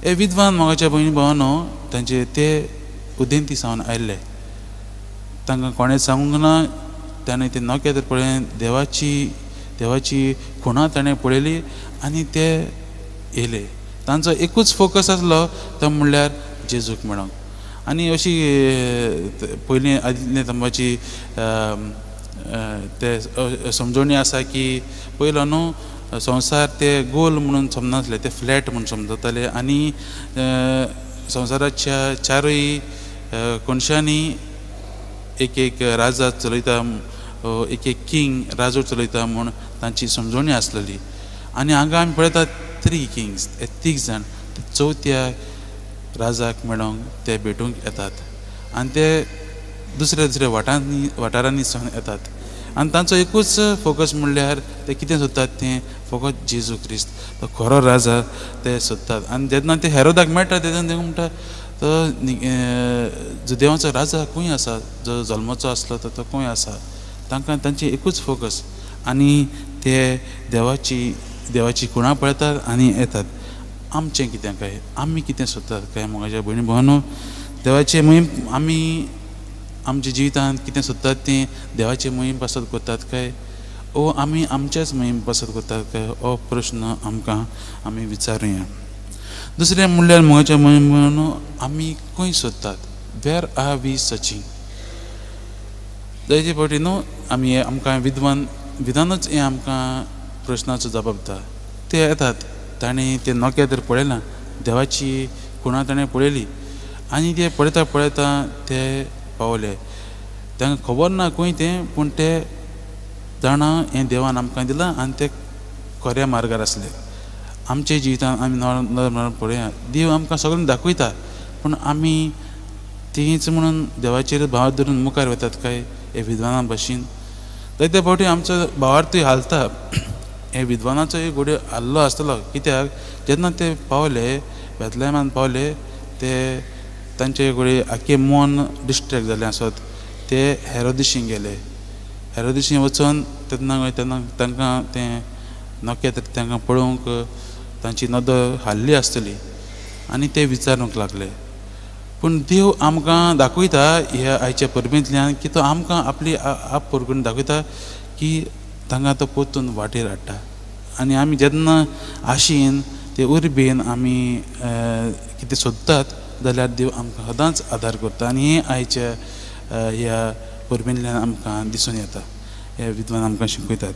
हे विद्वान मोगाच्या भयणी भावानो तांचे ते उदेंती सावन आयिल्ले तांकां कोणें सांगूंक ना ताणें ते नोके तर पळयन देवाची खुणां ताणें पळयली आनी ते येयले. तांचो एकूच फोकस आसलो तो म्हणल्यार जेजूक मेळोंक. आनी अशी पयलीं आदिल्ले तंबाची ते समजोवणी आसा की पयलो न्हू संवसार ते गोल म्हणून समजनासले, ते फ्लॅट म्हणून समजताले आनी संवसाराच्या चारूय कोनशांनी एक एक राजा चलयता, एक एक किंग राजो चलयता म्हूण तांची समजोवणी आसलेली. आनी हांगा आमी पळयतात 3 किंग्स, हे 3 जाण चवथ्या राजाक मेळोंक ते भेटूंक येतात आनी ते दुसऱ्या दुसऱ्या वाठारांनी सावन येतात आनी तांचो एकूच फोकस म्हणल्यार ते कितें सोदतात तें फकत जेजू क्रिस्त, तो खरो राजा ते सोदतात. आनी जेन्ना ते हेरोदाक मेळटा तेन्ना ते म्हणटा जो देवाचो राजा खंय आसा, जो जल्माचो आसलो तो खंय आसा. तांकां तांची एकूच फोकस आनी ते देवाची खुणां पळयतात आनी येतात. आमचें कितें काय, आमी कितें सोदतात काय मोगाच्या भयणी भावानो, देवाचे मोहीम आमी आमच्या जिवितांत कितें सोदतात तें देवाचे मोहीम पासत करतात काय ओ आमी आमचेच मोहीम पासत करतात काय, हो प्रश्न आमी विचारुया. दुसरें म्हणल्यार मोगाच्या मोहीम भावानो, आमी खंय सोदतात, वेर आर वी सर्चींग. जायते फावटी न्हू आमी आमकां विधानूच हें आमकां प्रश्नाचो जबाब दिता. ते येतात, ताणें ते नोके तर पळयलां, देवाची खुणां ताणें पळयली आनी ते पळयता ते पावले. तांकां खबर ना खंय तें, पूण ते जाणा हें देवान आमकां दिलां आनी ते खऱ्या मार्गार आसले. आमच्या जिवितांत आमी पळोवया, देव आमकां सगळें दाखयता पूण आमी तेंच म्हणून देवाचेर भाव धरून मुखार वतात काय हे विद्वाना भाशेन. जायते फावटी आमचो भावार्थूय हालता, हे विद्वानाचोय घोड्यो हाल्लो आसतलो. कित्याक जेन्ना ते पावले बेथलेहेमांत पावले, ते तांचे घोडये आख्खें मन डिस्ट्रॅक्ट जालें आसत. ते हेरोदेशीं गेले. हेरोदेशीं वचून तेन्ना तांकां तें नोके तर तांकां पळोवंक तांची नदर हाल्ली आसतली आनी ते विचारूंक लागले. पूण देव आमकां दाखयता ह्या आयच्या परबेंतल्यान की तो आमकां आपली आप परगून दाखयता की तांकां तो परतून वाटेर हाडटा. आनी आमी जेन्ना आशेन ते उर्बेन आमी कितें सोदतात जाल्यार देव आमकां सदांच आदार करता. आनी हें आयच्या ह्या परबेंतल्यान आमकां दिसून येता, हे विद्वान आमकां शिकयतात.